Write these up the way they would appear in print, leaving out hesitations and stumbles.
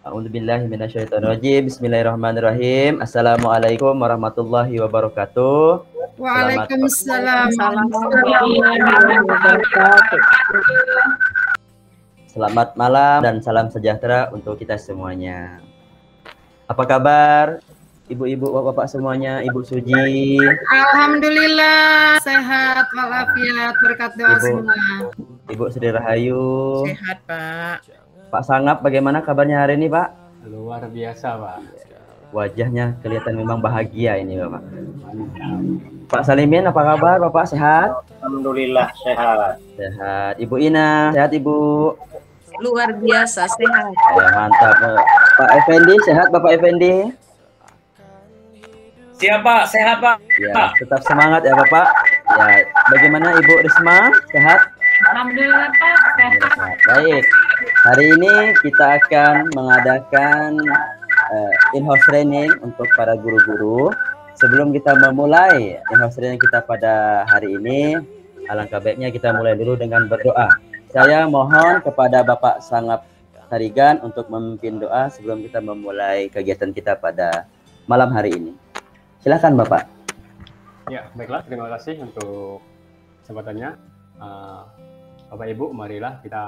A'udzubillahi minasyaitonirrajim. Bismillahirrahmanirrahim. Assalamualaikum warahmatullahi wabarakatuh. Waalaikumsalam. Selamat malam dan salam sejahtera untuk kita semuanya. Apa kabar ibu-ibu, bapak-bapak semuanya, Ibu Suji? Alhamdulillah sehat walafiat berkat doa semua. Ibu Sri Rahayu. Sehat, Pak. Pak Sangap, bagaimana kabarnya hari ini, Pak? Luar biasa, Pak. Wajahnya kelihatan memang bahagia ini, Bapak. Pak Salimin, apa kabar, Bapak? Sehat? Alhamdulillah sehat. Sehat. Ibu Ina, sehat Ibu? Luar biasa sehat. Ya, mantap. Pak Effendi, sehat Bapak Effendi? Siap Pak, sehat Pak. Ya, tetap semangat ya Bapak. Ya, bagaimana Ibu Risma, sehat? Alhamdulillah Pak, sehat. Baik, hari ini kita akan mengadakan in-house training untuk para guru-guru. Sebelum kita memulai in-house training kita pada hari ini, alangkah baiknya kita mulai dulu dengan berdoa. Saya mohon kepada Bapak Sangap Tarigan untuk memimpin doa sebelum kita memulai kegiatan kita pada malam hari ini. Silakan Bapak. Ya, baiklah. Terima kasih untuk kesempatannya. Bapak Ibu, marilah kita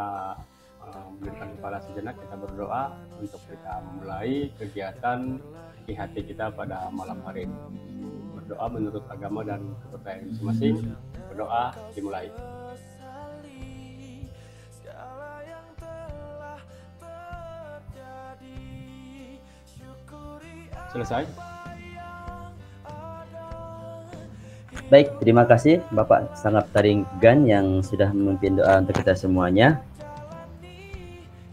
memberikan kepala sejenak, kita berdoa untuk kita memulai kegiatan IHT kita pada malam hari ini. Berdoa menurut agama dan kepercayaan masing-masing. Berdoa dimulai. Selesai. Baik, terima kasih Bapak Sangap Tarigan yang sudah memimpin doa untuk kita semuanya.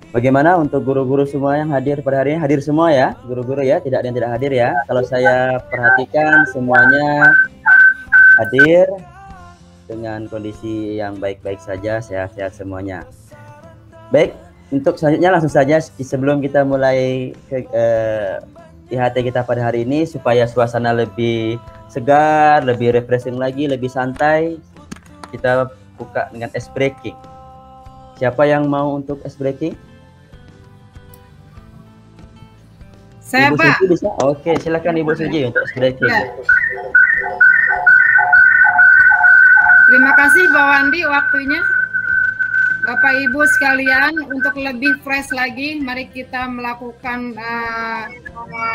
Bagaimana untuk guru-guru semua yang hadir pada hari ini? Hadir semua ya, guru-guru ya, tidak ada yang tidak hadir ya. Kalau saya perhatikan semuanya hadir dengan kondisi yang baik-baik saja, sehat-sehat semuanya. Baik, untuk selanjutnya langsung saja sebelum kita mulai IHT kita pada hari ini supaya suasana lebih segar, lebih refreshing lagi, lebih santai, kita buka dengan ice breaking. Siapa yang mau untuk ice breaking? Saya Ibu Pak. Suji bisa? Oke, silakan Ibu Suji untuk ice breaking. Ya. Terima kasih Pak Wandi waktunya. Bapak Ibu sekalian, untuk lebih fresh lagi, mari kita melakukan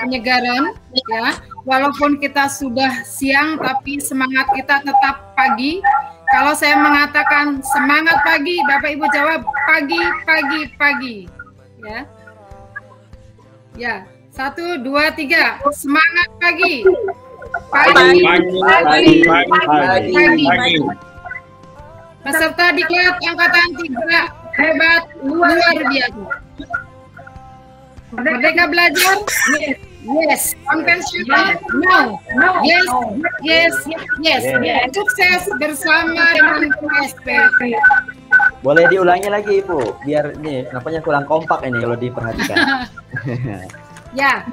penyegaran ya. Walaupun kita sudah siang, tapi semangat kita tetap pagi. Kalau saya mengatakan semangat pagi, Bapak Ibu jawab pagi, pagi, pagi. Ya, ya. 1, 2, 3. Semangat pagi. Pagi, pagi, pagi, pagi. Peserta diklat angkatan 3 hebat, luar biasa. Merdeka belajar? Yes. Konvensional? No. Yes, yes, yes. Sukses bersama dengan PSP. Boleh diulangi lagi Ibu, biar ini nampaknya kurang kompak ini kalau diperhatikan. Ya,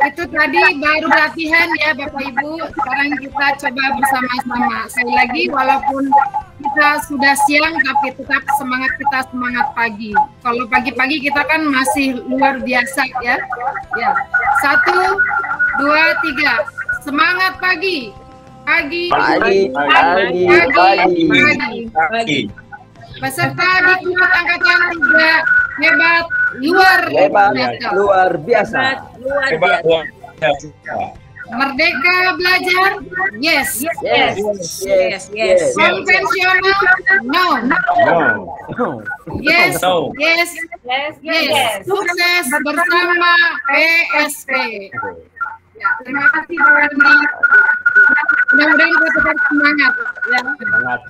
itu tadi baru latihan ya Bapak Ibu. Sekarang kita coba bersama-sama. Sekali lagi, walaupun kita sudah siang, tapi tetap semangat kita semangat pagi. Kalau pagi-pagi kita kan masih luar biasa ya. Ya, 1, 2, 3. Semangat pagi. Pagi, pagi, pagi, pagi, pagi, pagi. Peserta diklat angkatan 3 hebat, luar biasa. Luar biasa. Luar biasa. Merdeka belajar? Yes. Yes. Yes. Yes. Konvensional? No. Yes. Yes. Yes. Yes. Sukses bersama PSP. Ya, terima kasih Pak Wandi. Mudah-mudahan kita tetap semangat. Ya. Semangat.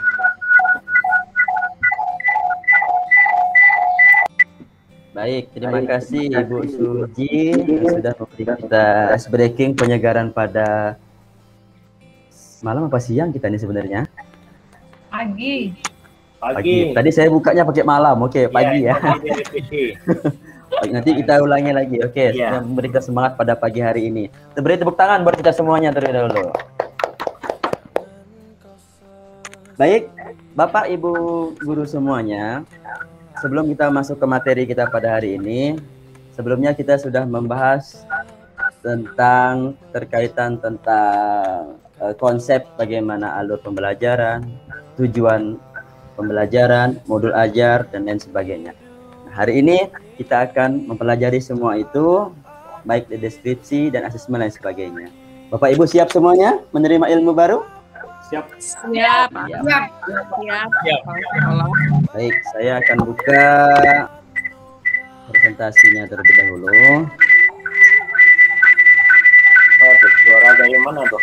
Baik, terima kasih Ibu Suji yang sudah memberikan kita ice breaking penyegaran pada malam apa siang kita ini sebenarnya? Pagi. Pagi. Tadi saya bukanya pakai malam, oke pagi ya. Nanti kita ulangi lagi, oke. Ya. Memberikan semangat pada pagi hari ini. Kita beri tepuk tangan buat kita semuanya terlebih dahulu. Baik, Bapak Ibu guru semuanya. sebelum kita masuk ke materi kita pada hari ini, sebelumnya kita sudah membahas tentang terkaitan tentang konsep bagaimana alur pembelajaran, tujuan pembelajaran, modul ajar, dan lain sebagainya. Nah, hari ini kita akan mempelajari semua itu, baik di deskripsi dan asesmen lain sebagainya. Bapak Ibu siap semuanya menerima ilmu baru? Siap. Siap. Siap. Siap. Baik, saya akan buka presentasinya terlebih dahulu. Aduh, suara dari mana tuh?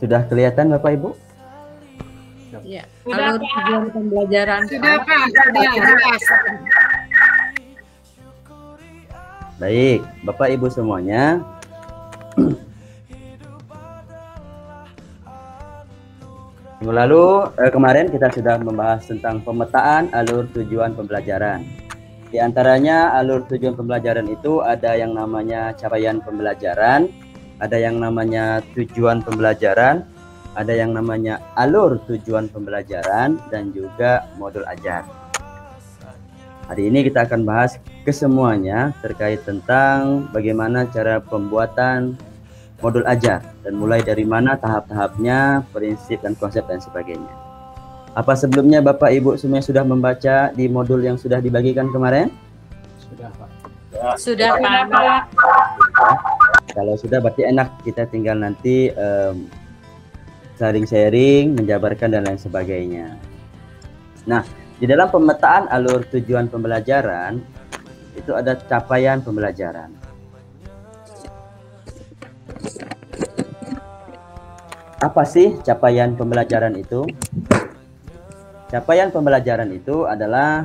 Sudah kelihatan Bapak Ibu? Ya. Alur tujuan pembelajaran. Sudah Pak, sudah jelas. Baik, Bapak Ibu semuanya. Minggu lalu, kemarin kita sudah membahas tentang pemetaan alur tujuan pembelajaran. Di antaranya alur tujuan pembelajaran itu ada yang namanya capaian pembelajaran, ada yang namanya tujuan pembelajaran, ada yang namanya alur tujuan pembelajaran, dan juga modul ajar. Hari ini kita akan bahas kesemuanya terkait tentang bagaimana cara pembuatan modul ajar, dan mulai dari mana tahap-tahapnya, prinsip dan konsep dan sebagainya. Apa sebelumnya Bapak Ibu semuanya sudah membaca di modul yang sudah dibagikan kemarin? Sudah, Pak. Sudah, Pak. Kalau sudah berarti enak, kita tinggal nanti sharing-sharing, menjabarkan dan lain sebagainya. Nah, di dalam pemetaan alur tujuan pembelajaran itu ada capaian pembelajaran. Apa sih capaian pembelajaran itu? Capaian pembelajaran itu adalah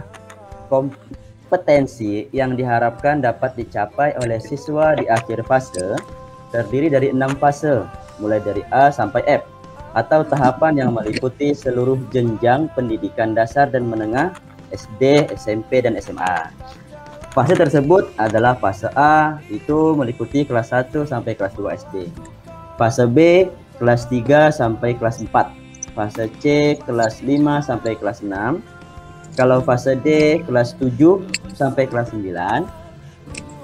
kompetensi yang diharapkan dapat dicapai oleh siswa di akhir fase, terdiri dari 6 fase, mulai dari A sampai F, atau tahapan yang meliputi seluruh jenjang pendidikan dasar dan menengah, SD, SMP, dan SMA. Fase tersebut adalah fase A, itu meliputi kelas 1 sampai kelas 2 SD. Fase B, kelas 3 sampai kelas 4. Fase C, kelas 5 sampai kelas 6. Kalau fase D, kelas 7 sampai kelas 9.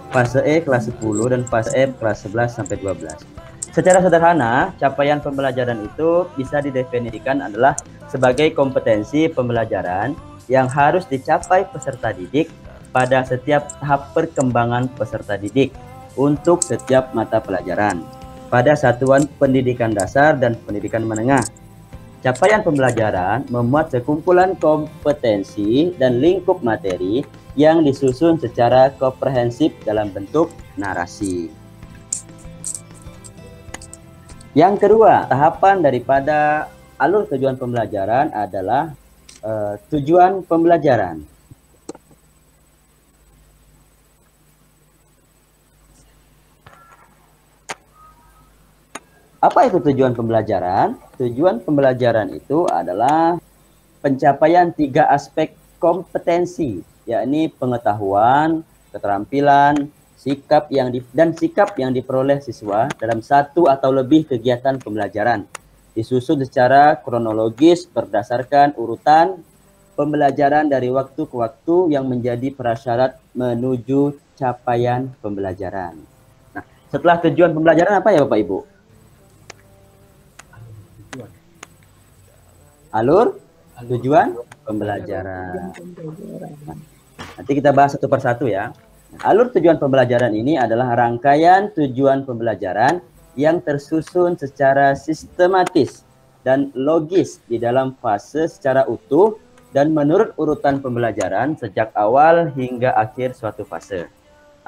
Fase E, kelas 10. Dan fase F, kelas 11 sampai 12. Secara sederhana, capaian pembelajaran itu bisa didefinisikan adalah sebagai kompetensi pembelajaran yang harus dicapai peserta didik pada setiap tahap perkembangan peserta didik untuk setiap mata pelajaran pada satuan pendidikan dasar dan pendidikan menengah. Capaian pembelajaran memuat sekumpulan kompetensi dan lingkup materi yang disusun secara komprehensif dalam bentuk narasi. Yang kedua, tahapan daripada alur tujuan pembelajaran adalah tujuan pembelajaran. Apa itu tujuan pembelajaran? Tujuan pembelajaran itu adalah pencapaian 3 aspek kompetensi, yakni pengetahuan, keterampilan, sikap yang diperoleh siswa dalam satu atau lebih kegiatan pembelajaran, disusun secara kronologis berdasarkan urutan pembelajaran dari waktu ke waktu yang menjadi prasyarat menuju capaian pembelajaran. Nah, setelah tujuan pembelajaran apa ya Bapak Ibu? Alur tujuan pembelajaran. Nanti kita bahas satu persatu ya. Alur tujuan pembelajaran ini adalah rangkaian tujuan pembelajaran yang tersusun secara sistematis dan logis di dalam fase secara utuh dan menurut urutan pembelajaran sejak awal hingga akhir suatu fase.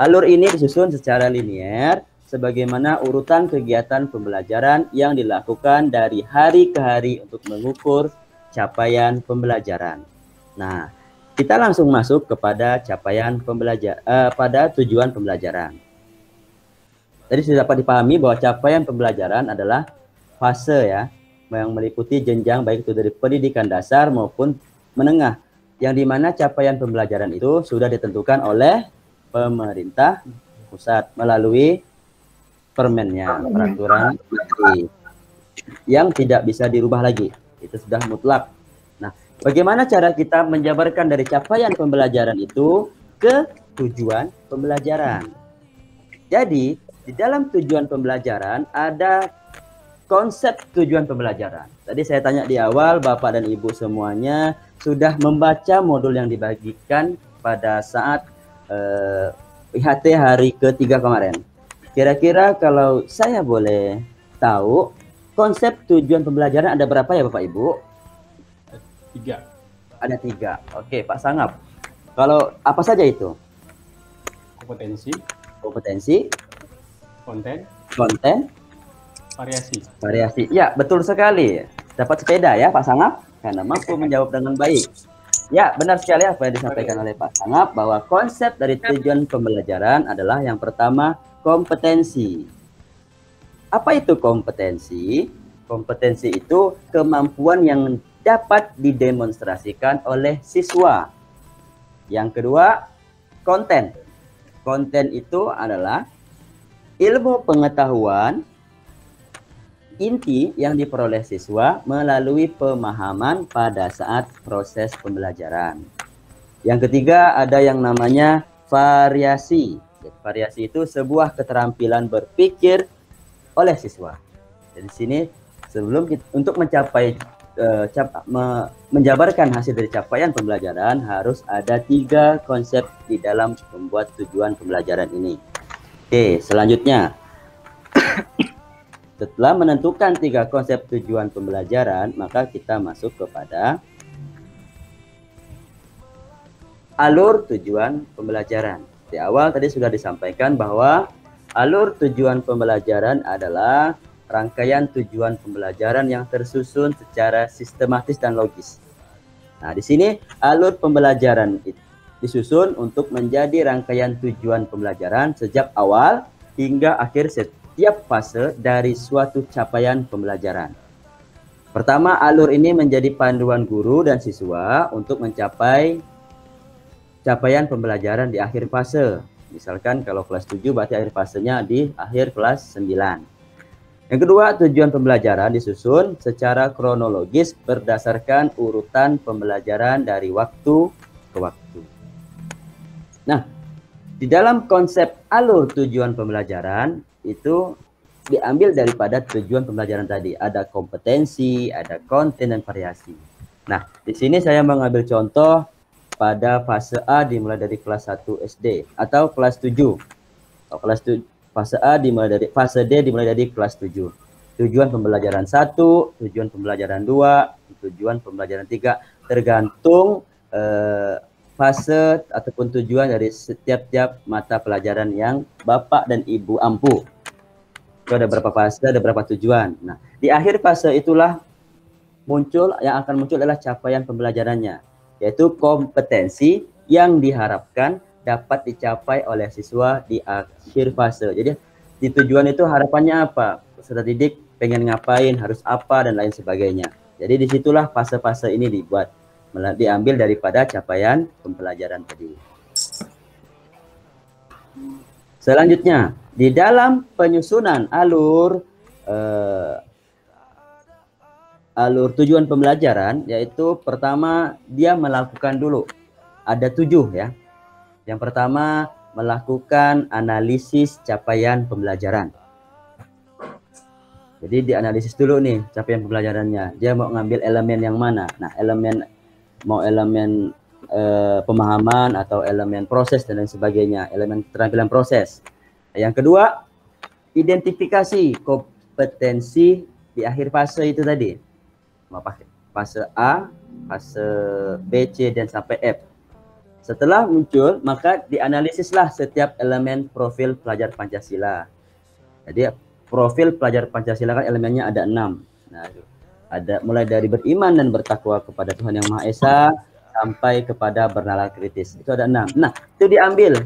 Alur ini disusun secara linier sebagaimana urutan kegiatan pembelajaran yang dilakukan dari hari ke hari untuk mengukur capaian pembelajaran. Nah, kita langsung masuk kepada capaian pada tujuan pembelajaran. tadi sudah dapat dipahami bahwa capaian pembelajaran adalah fase ya, yang meliputi jenjang baik itu dari pendidikan dasar maupun menengah, yang dimana capaian pembelajaran itu sudah ditentukan oleh pemerintah pusat melalui permennya, peraturan menteri, yang tidak bisa dirubah lagi, itu sudah mutlak. Nah, bagaimana cara kita menjabarkan dari capaian pembelajaran itu ke tujuan pembelajaran? Jadi, di dalam tujuan pembelajaran ada konsep tujuan pembelajaran. Tadi saya tanya di awal, Bapak dan Ibu semuanya sudah membaca modul yang dibagikan pada saat IHT hari ketiga kemarin. Kira-kira kalau saya boleh tahu, konsep tujuan pembelajaran ada berapa ya Bapak Ibu? 3. Ada 3. Oke, Pak Sangap. Kalau apa saja itu? Kompetensi, konten, variasi. Ya, betul sekali. Dapat sepeda ya Pak Sangap, karena mampu menjawab dengan baik. Ya, benar sekali apa yang disampaikan oleh Pak Sangap, bahwa konsep dari tujuan pembelajaran adalah yang pertama, kompetensi. Apa itu kompetensi? Kompetensi itu kemampuan yang dapat didemonstrasikan oleh siswa. Yang kedua, konten. Konten itu adalah ilmu pengetahuan inti yang diperoleh siswa melalui pemahaman pada saat proses pembelajaran. Yang ketiga, ada yang namanya variasi. Variasi itu sebuah keterampilan berpikir oleh siswa. Jadi sini sebelum kita, untuk mencapai menjabarkan hasil dari capaian pembelajaran, harus ada 3 konsep di dalam membuat tujuan pembelajaran ini. Oke, selanjutnya setelah menentukan 3 konsep tujuan pembelajaran, maka kita masuk kepada alur tujuan pembelajaran. Di awal tadi sudah disampaikan bahwa alur tujuan pembelajaran adalah rangkaian tujuan pembelajaran yang tersusun secara sistematis dan logis. Nah, di sini alur pembelajaran disusun untuk menjadi rangkaian tujuan pembelajaran sejak awal hingga akhir setiap fase dari suatu capaian pembelajaran. Pertama, alur ini menjadi panduan guru dan siswa untuk mencapai capaian pembelajaran di akhir fase. Misalkan kalau kelas 7 berarti akhir fasenya di akhir kelas 9. Yang kedua, tujuan pembelajaran disusun secara kronologis berdasarkan urutan pembelajaran dari waktu ke waktu. Nah, di dalam konsep alur tujuan pembelajaran itu diambil daripada tujuan pembelajaran tadi. Ada kompetensi, ada konten, dan variasi. Nah, di sini saya mengambil contoh pada fase A dimulai dari kelas 1 SD atau kelas 7. Atau kelas 7. Fase A dimulai dari fase D dimulai dari kelas 7. Tujuan pembelajaran 1, tujuan pembelajaran 2, tujuan pembelajaran 3 tergantung fase ataupun tujuan dari setiap mata pelajaran yang Bapak dan Ibu ampu. Itu ada berapa fase, ada berapa tujuan. Nah, di akhir fase itulah yang akan muncul adalah capaian pembelajarannya, yaitu kompetensi yang diharapkan dapat dicapai oleh siswa di akhir fase. Jadi di tujuan itu harapannya apa? Peserta didik pengen ngapain, harus apa, dan lain sebagainya. Jadi disitulah fase-fase ini diambil daripada capaian pembelajaran tadi. Selanjutnya, di dalam penyusunan alur tujuan pembelajaran, yaitu pertama dia melakukan dulu. Ada 7 ya. Yang pertama, melakukan analisis capaian pembelajaran. Jadi dianalisis dulu nih capaian pembelajarannya. Dia mau ngambil elemen yang mana? Nah, elemen pemahaman atau elemen proses dan lain sebagainya, elemen keterampilan proses. Yang kedua, identifikasi kompetensi di akhir fase itu tadi. Mau pakai fase A, fase B, C, dan sampai F. Setelah muncul, maka dianalisislah setiap elemen profil pelajar Pancasila. Jadi profil pelajar Pancasila kan elemennya ada 6. Nah, ada mulai dari beriman dan bertakwa kepada Tuhan Yang Maha Esa sampai kepada bernalar kritis. Itu ada 6. Nah, itu diambil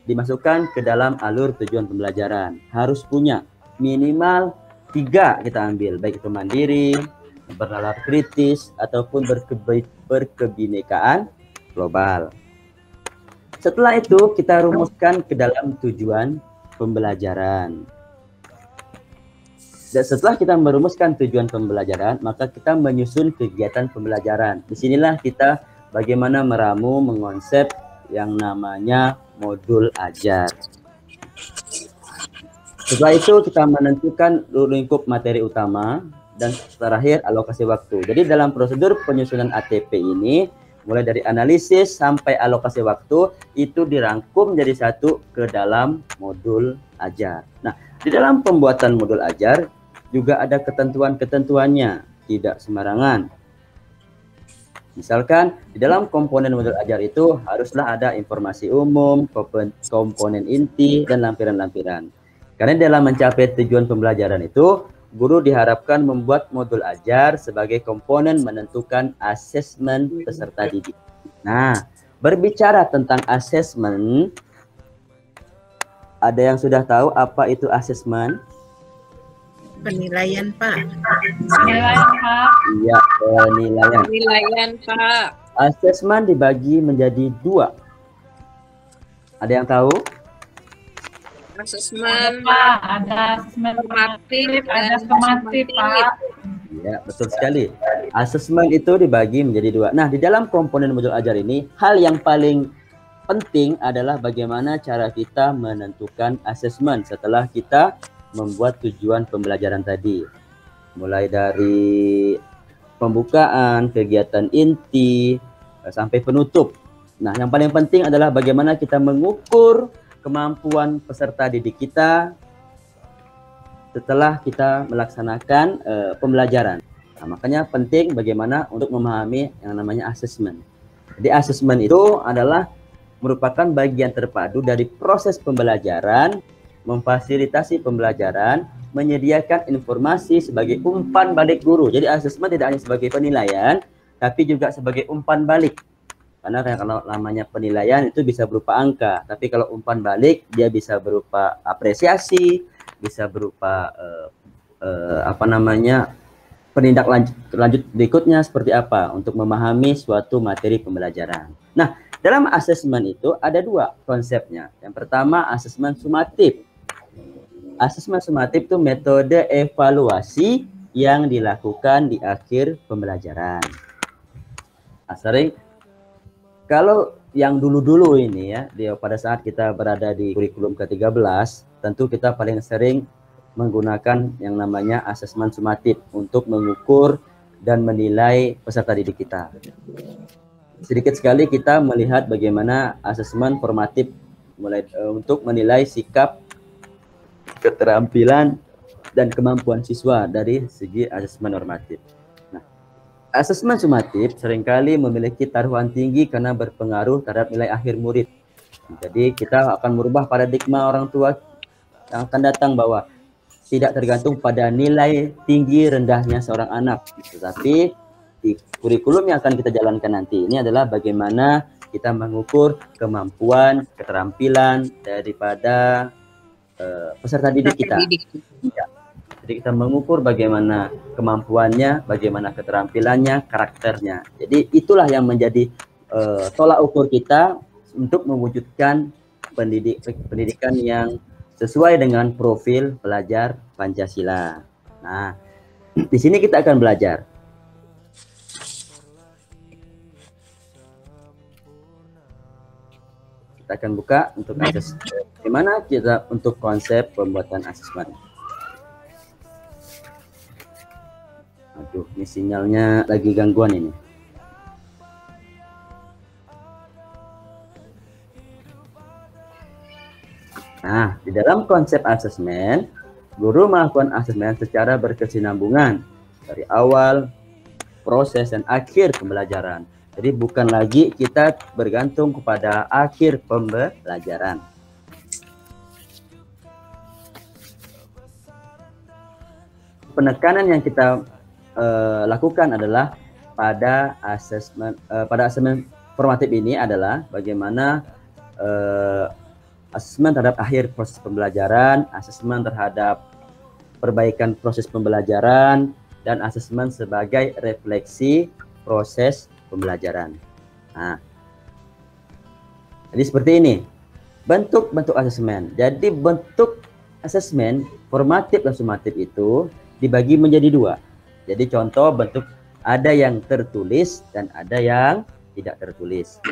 dimasukkan ke dalam alur tujuan pembelajaran. Harus punya minimal 3 kita ambil, baik itu mandiri, bernalar kritis, ataupun berkebinekaan global. Setelah itu kita rumuskan ke dalam tujuan pembelajaran. Dan setelah kita merumuskan tujuan pembelajaran, maka kita menyusun kegiatan pembelajaran. Disinilah kita bagaimana meramu, mengonsep yang namanya modul ajar. Setelah itu kita menentukan lingkup materi utama dan terakhir alokasi waktu. Jadi dalam prosedur penyusunan ATP ini, mulai dari analisis sampai alokasi waktu itu dirangkum jadi satu ke dalam modul ajar. Nah, di dalam pembuatan modul ajar juga ada ketentuan-ketentuannya, tidak sembarangan. Misalkan di dalam komponen modul ajar itu haruslah ada informasi umum, komponen inti, dan lampiran-lampiran. Karena dalam mencapai tujuan pembelajaran itu, guru diharapkan membuat modul ajar sebagai komponen menentukan asesmen peserta didik. Nah, berbicara tentang asesmen, ada yang sudah tahu apa itu asesmen? Penilaian, Pak. Penilaian, Pak. Iya, penilaian. Penilaian, Pak. Asesmen dibagi menjadi 2. Ada yang tahu? Asesmen, Pak, ada asesmen formatif, ada formatif, Pak. Ya, betul sekali. Asesmen itu dibagi menjadi 2. Nah, di dalam komponen modul ajar ini, hal yang paling penting adalah bagaimana cara kita menentukan asesmen setelah kita membuat tujuan pembelajaran tadi. Mulai dari pembukaan, kegiatan inti, sampai penutup. Nah, yang paling penting adalah bagaimana kita mengukur kemampuan peserta didik kita setelah kita melaksanakan pembelajaran. Nah, makanya penting bagaimana untuk memahami yang namanya asesmen. Jadi asesmen itu adalah merupakan bagian terpadu dari proses pembelajaran, memfasilitasi pembelajaran, menyediakan informasi sebagai umpan balik guru. Jadi asesmen tidak hanya sebagai penilaian, tapi juga sebagai umpan balik. Karena kalau namanya penilaian itu bisa berupa angka, tapi kalau umpan balik dia bisa berupa apresiasi, bisa berupa penindak lanjut berikutnya seperti apa untuk memahami suatu materi pembelajaran. Nah, dalam asesmen itu ada 2 konsepnya. Yang pertama asesmen sumatif. Asesmen sumatif itu metode evaluasi yang dilakukan di akhir pembelajaran. Kalau yang dulu-dulu ini ya, pada saat kita berada di kurikulum ke-13, tentu kita paling sering menggunakan yang namanya asesmen sumatif untuk mengukur dan menilai peserta didik kita. Sedikit sekali kita melihat bagaimana asesmen formatif mulai untuk menilai sikap, keterampilan, dan kemampuan siswa dari segi asesmen normatif. Nah, asesmen sumatif seringkali memiliki taruhan tinggi karena berpengaruh terhadap nilai akhir murid. Jadi kita akan merubah paradigma orang tua yang akan datang bahwa tidak tergantung pada nilai tinggi rendahnya seorang anak, tetapi di kurikulum yang akan kita jalankan nanti ini adalah bagaimana kita mengukur kemampuan, keterampilan daripada peserta didik kita. Ya. Jadi kita mengukur bagaimana kemampuannya, bagaimana keterampilannya, karakternya. Jadi itulah yang menjadi tolak ukur kita untuk mewujudkan pendidikan yang sesuai dengan profil pelajar Pancasila. Nah, di sini kita akan belajar. Kita akan buka untuk akses bagaimana kita untuk konsep pembuatan asesmen. Aduh, ini sinyalnya lagi gangguan ini. Nah, di dalam konsep asesmen, guru melakukan asesmen secara berkesinambungan dari awal, proses, dan akhir pembelajaran. Jadi bukan lagi kita bergantung kepada akhir pembelajaran. Penekanan yang kita lakukan adalah pada asesmen formatif ini adalah bagaimana asesmen terhadap akhir proses pembelajaran, asesmen terhadap perbaikan proses pembelajaran, dan asesmen sebagai refleksi proses pembelajaran. Nah, jadi seperti ini bentuk-bentuk asesmen. Jadi bentuk asesmen formatif dan sumatif itu dibagi menjadi dua. Jadi contoh bentuk ada yang tertulis dan ada yang tidak tertulis.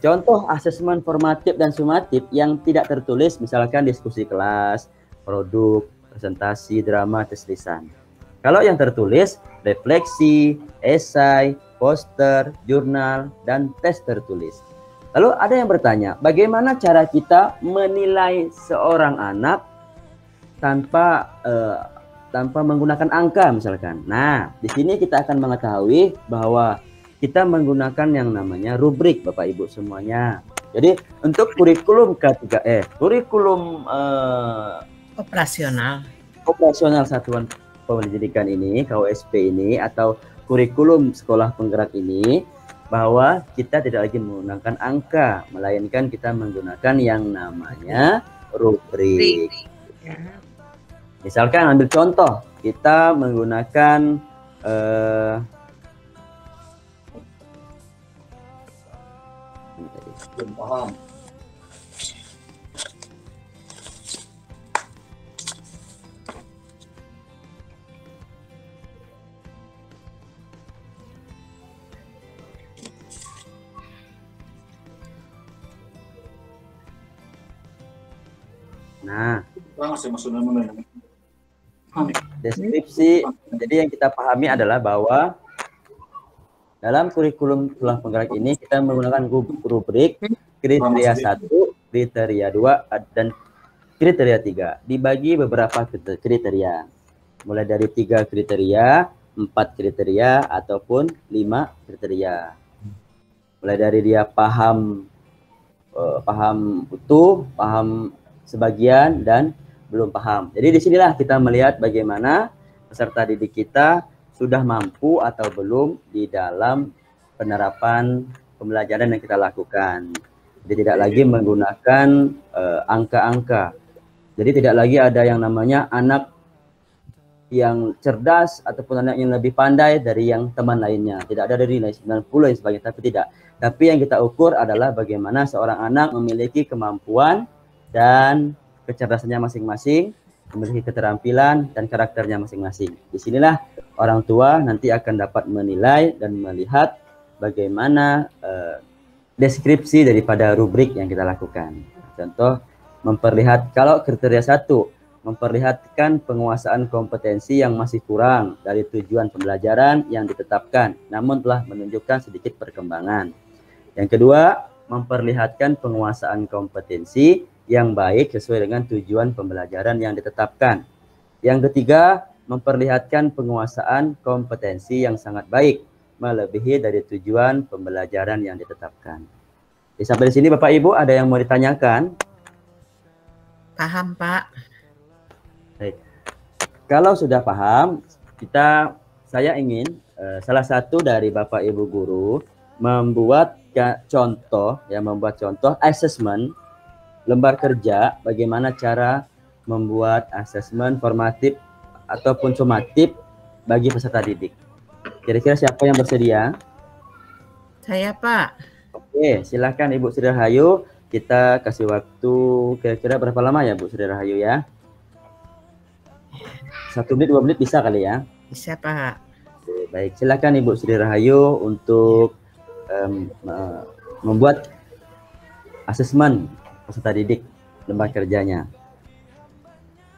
Contoh asesmen formatif dan sumatif yang tidak tertulis misalkan diskusi kelas, produk, presentasi, drama, tes lisan. Kalau yang tertulis, refleksi, esai, poster, jurnal, dan tes tertulis. Lalu ada yang bertanya, bagaimana cara kita menilai seorang anak tanpa menggunakan angka misalkan. Nah, di sini kita akan mengetahui bahwa kita menggunakan yang namanya rubrik, Bapak Ibu semuanya. Jadi untuk kurikulum K3E, kurikulum operasional satuan pendidikan ini, KOSP ini, atau kurikulum sekolah penggerak ini, bahwa kita tidak lagi menggunakan angka, melainkan kita menggunakan yang namanya rubrik. Misalkan ambil contoh, kita menggunakan deskripsi. Jadi yang kita pahami adalah bahwa dalam kurikulum sekolah penggerak ini kita menggunakan rubrik kriteria 1, kriteria 2, dan kriteria 3. Dibagi beberapa kriteria. Mulai dari 3 kriteria, 4 kriteria, ataupun 5 kriteria. Mulai dari dia paham utuh, paham sebagian, dan belum paham. Jadi disinilah kita melihat bagaimana peserta didik kita sudah mampu atau belum di dalam penerapan pembelajaran yang kita lakukan. Jadi tidak lagi menggunakan angka-angka. Jadi tidak lagi ada yang namanya anak yang cerdas ataupun anak yang lebih pandai dari yang teman lainnya. Tidak ada dari nilai 90 dan sebagainya, tapi tidak. Tapi yang kita ukur adalah bagaimana seorang anak memiliki kemampuan dan kecerdasannya masing-masing, memiliki keterampilan dan karakternya masing-masing. Disinilah orang tua nanti akan dapat menilai dan melihat bagaimana deskripsi daripada rubrik yang kita lakukan. Contoh, kalau kriteria 1, memperlihatkan penguasaan kompetensi yang masih kurang dari tujuan pembelajaran yang ditetapkan, namun telah menunjukkan sedikit perkembangan. Yang kedua, memperlihatkan penguasaan kompetensi yang baik sesuai dengan tujuan pembelajaran yang ditetapkan. Yang ketiga, memperlihatkan penguasaan kompetensi yang sangat baik, melebihi dari tujuan pembelajaran yang ditetapkan. Sampai di sini Bapak Ibu ada yang mau ditanyakan? Paham, Pak. Baik. Kalau sudah paham, saya ingin salah satu dari Bapak Ibu guru membuat contoh assessment lembar kerja, bagaimana cara membuat asesmen formatif ataupun sumatif bagi peserta didik. Kira-kira siapa yang bersedia? Saya, Pak. Oke, silakan Ibu Sri Rahayu. Kita kasih waktu kira-kira berapa lama ya Bu Sri Rahayu ya? 1 menit, 2 menit bisa kali ya? Bisa, Pak. Oke, baik, silakan Ibu Sri Rahayu untuk membuat asesmen peserta didik lembar kerjanya.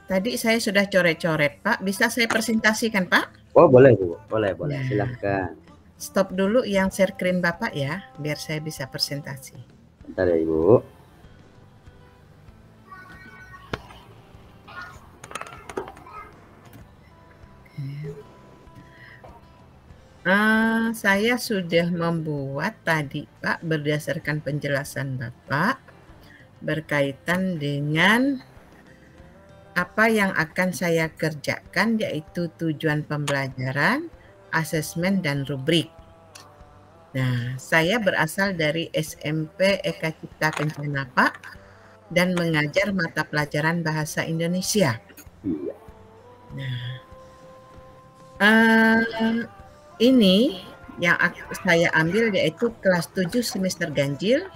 Tadi saya sudah coret-coret, Pak. Bisa saya presentasikan, Pak? Oh, boleh Bu, boleh. Ya. Silahkan. Stop dulu yang share screen Bapak ya, biar saya bisa presentasi. Bentar ya Ibu. Saya sudah membuat tadi, Pak, berdasarkan penjelasan Bapak, berkaitan dengan apa yang akan saya kerjakan, yaitu tujuan pembelajaran, asesmen, dan rubrik. Nah, saya berasal dari SMP Eka Cipta Kencana, Pak. dan mengajar mata pelajaran bahasa Indonesia. Iya. Ini yang saya ambil yaitu kelas 7 semester ganjil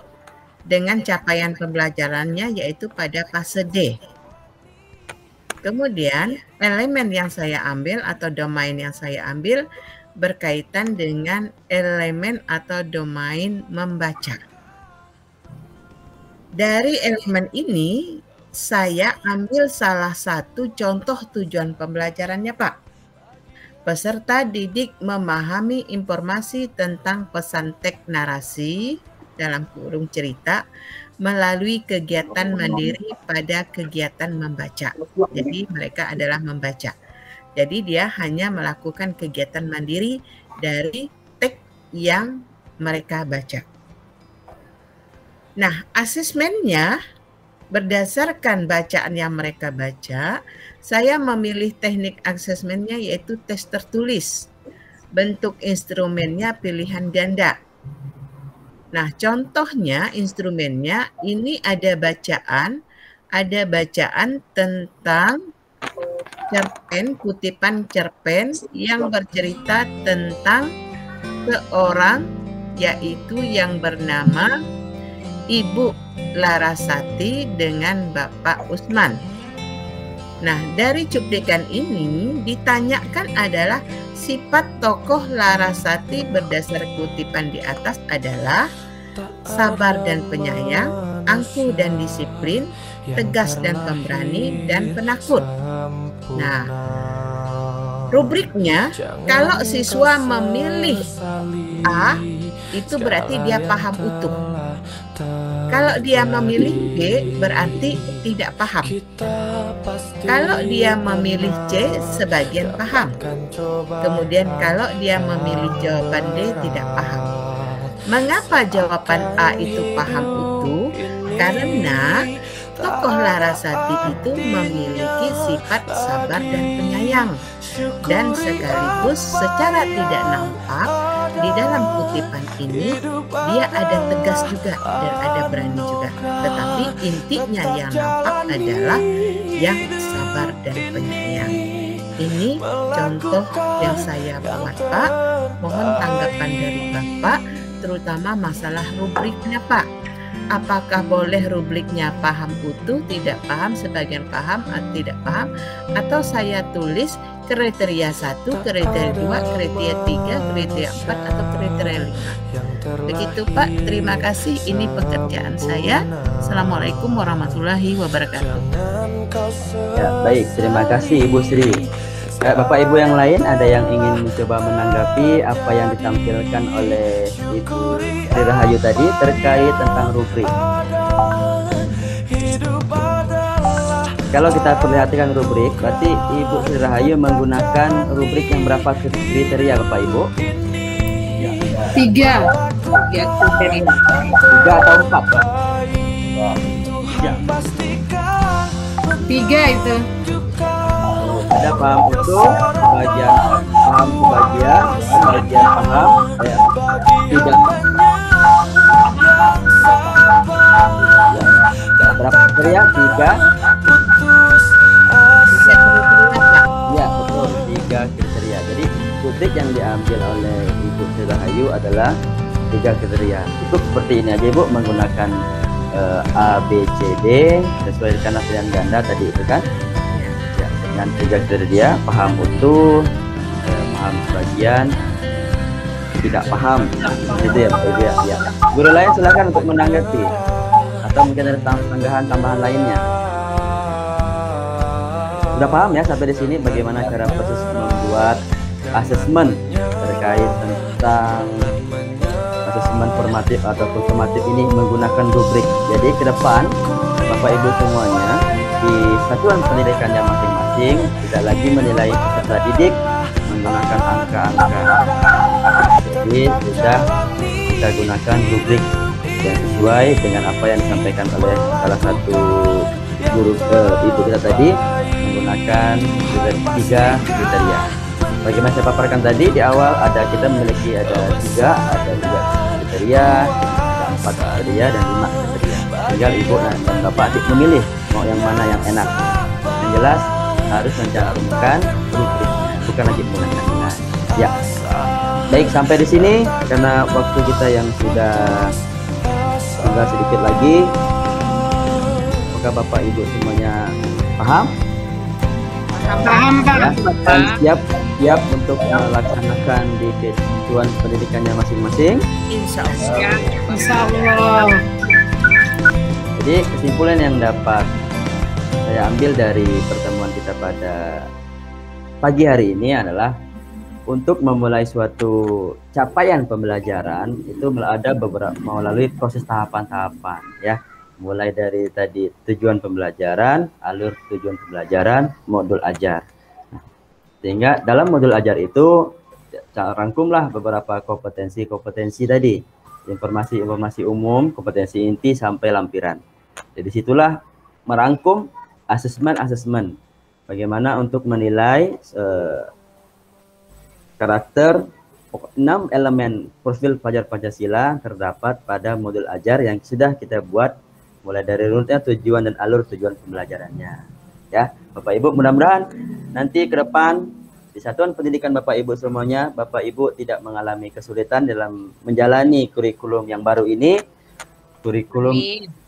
dengan capaian pembelajarannya yaitu pada fase D. Kemudian elemen yang saya ambil atau domain yang saya ambil berkaitan dengan elemen atau domain membaca. Dari elemen ini saya ambil salah satu contoh tujuan pembelajarannya, Pak. Peserta didik memahami informasi tentang pesan teks narasi dalam kurung cerita melalui kegiatan mandiri pada kegiatan membaca. Jadi mereka adalah membaca. Jadi dia hanya melakukan kegiatan mandiri dari teks yang mereka baca. Nah, asesmennya berdasarkan bacaan yang mereka baca, saya memilih teknik asesmennya yaitu tes tertulis. Bentuk instrumennya pilihan ganda. Nah, contohnya instrumennya ini ada bacaan tentang cerpen, kutipan cerpen yang bercerita tentang seorang yaitu yang bernama Ibu Larasati dengan Bapak Usman. Nah, dari cuplikan ini ditanyakan adalah sifat tokoh Larasati berdasar kutipan di atas adalah sabar dan penyayang, angkuh dan disiplin, tegas dan pemberani, dan penakut. Nah, rubriknya kalau siswa memilih A, itu berarti dia paham utuh. Kalau dia memilih B, berarti tidak paham. Kalau dia memilih C, sebagian paham. Kemudian kalau dia memilih jawaban D, tidak paham. Mengapa jawaban A itu paham utuh? Karena tokoh Larasati itu memiliki sifat sabar dan penyayang. Dan sekaligus secara tidak nampak di dalam kutipan ini dia ada tegas juga dan ada berani juga. Tetapi intinya yang nampak adalah yang sabar dan penyayang. Ini contoh yang saya buat, Pak. Mohon tanggapan dari Bapak, terutama masalah rubriknya, Pak. Apakah boleh rubriknya paham utuh, tidak paham, sebagian paham, atau tidak paham, atau saya tulis kriteria 1, kriteria 2, kriteria 3, kriteria 4, atau kriteria 5. Begitu, Pak. Terima kasih. Ini pekerjaan saya. Assalamualaikum warahmatullahi wabarakatuh. Ya, baik. Terima kasih Ibu Sri. Bapak Ibu yang lain ada yang ingin mencoba menanggapi apa yang ditampilkan oleh Ibu Sri Rahayu tadi terkait tentang rubrik. Kalau kita perhatikan rubrik, berarti Ibu Sri Rahayu menggunakan rubrik yang berapa kriteria, Bapak Ibu? 3. 3 kriteria. 3 atau 4? Ya. 3 itu. Ada paham utuh, bagian paham sebagian, bagian paham, tidak. Berapa kriteria? 3. Ya, betul, 3 kriteria. Jadi rubrik yang diambil oleh Ibu Sri Rahayu adalah 3 kriteria. Cukup seperti ini aja, Ibu, menggunakan A, B, C, D sesuai dengan pilihan ganda tadi itu kan. Ya, dengan 3 kriteria, paham utuh, paham sebagian, tidak paham. Itu ya, Pak Ibu ya. Ya. Guru lain silakan untuk menanggapi atau mungkin ada tambahan lainnya. Sudah paham ya sampai di sini bagaimana cara proses membuat asesmen terkait tentang asesmen formatif atau formatif ini menggunakan rubrik. Jadi ke depan Bapak Ibu semuanya di satuan pendidikannya masing-masing tidak lagi menilai peserta didik menggunakan angka-angka. Jadi sudah kita gunakan rubrik yang sesuai dengan apa yang disampaikan oleh salah satu guru ibu kita tadi, menggunakan 3 kriteria. Bagaimana saya paparkan tadi di awal, kita memiliki ada 3 kriteria, 4 kriteria dan 5 kriteria. tinggal ibu dan bapak adik memilih mau yang mana yang enak. Yang jelas harus mencantumkan rubriknya, bukan lagi menggunakan nilai. Ya, baik, sampai di sini karena waktu kita yang sudah tinggal sedikit lagi. Apakah bapak ibu semuanya paham? Paham, Ya, Pak. dan siap untuk melaksanakan di ketentuan pendidikannya masing-masing. Insya Allah. Ya, insya Allah. Jadi kesimpulan yang dapat saya ambil dari pertemuan kita pada pagi hari ini adalah untuk memulai suatu capaian pembelajaran itu ada beberapa melalui proses tahapan-tahapan ya. Mulai dari tadi tujuan pembelajaran, alur tujuan pembelajaran, modul ajar. Sehingga dalam modul ajar itu rangkumlah beberapa kompetensi-kompetensi tadi, informasi-informasi umum, kompetensi inti sampai lampiran. Jadi situlah merangkum asesmen bagaimana untuk menilai karakter 6 elemen profil pelajar Pancasila terdapat pada modul ajar yang sudah kita buat mulai dari runutnya, tujuan dan alur tujuan pembelajarannya. Ya, Bapak Ibu, mudah-mudahan nanti ke depan di satuan pendidikan Bapak Ibu semuanya, Bapak Ibu tidak mengalami kesulitan dalam menjalani kurikulum yang baru ini,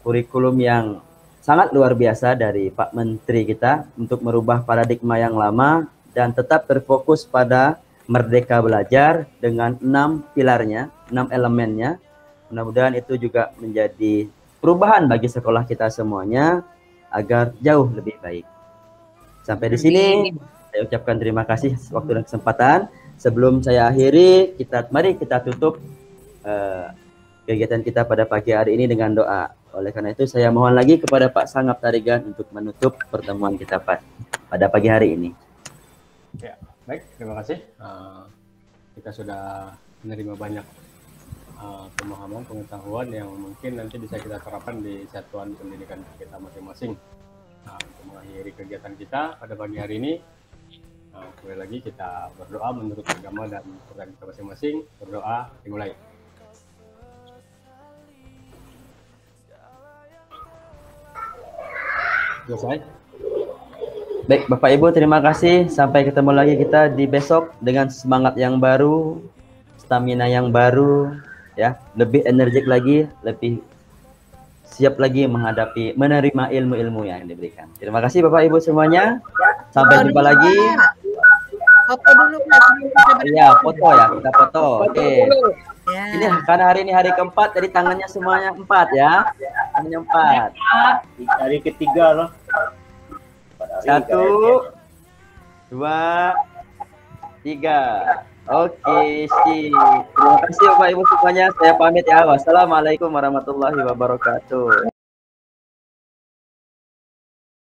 kurikulum yang sangat luar biasa dari Pak Menteri kita untuk merubah paradigma yang lama dan tetap terfokus pada merdeka belajar dengan 6 pilarnya, 6 elemennya. Mudah-mudahan itu juga menjadi perubahan bagi sekolah kita semuanya agar jauh lebih baik. Sampai di sini saya ucapkan terima kasih waktu dan kesempatan. Sebelum saya akhiri, mari kita tutup kegiatan kita pada pagi hari ini dengan doa. Oleh karena itu saya mohon lagi kepada Pak Sangap Tarigan untuk menutup pertemuan kita pada pagi hari ini. Ya, baik, terima kasih. Kita sudah menerima banyak pemahaman, pengetahuan yang mungkin nanti bisa kita terapkan di satuan pendidikan kita masing-masing. Untuk mengakhiri kegiatan kita pada pagi hari ini, kembali lagi kita berdoa menurut agama dan program kita masing-masing. Berdoa dimulai. Selesai. Baik, Bapak Ibu, terima kasih. Sampai ketemu lagi kita di besok dengan semangat yang baru, stamina yang baru, ya, lebih energik lagi, lebih siap lagi menerima ilmu-ilmu yang diberikan. Terima kasih Bapak Ibu semuanya. Sampai jumpa lagi. Foto dulu, Pak. Iya, foto ya, kita foto. Oke. Ya. Ini karena hari ini hari keempat, jadi tangannya semuanya 4 ya. Tangannya 4. Hari ketiga loh. 1, 2, 3. Oke, sip. Terima kasih Bapak Ibu semuanya. Saya pamit ya. Wassalamualaikum warahmatullahi wabarakatuh.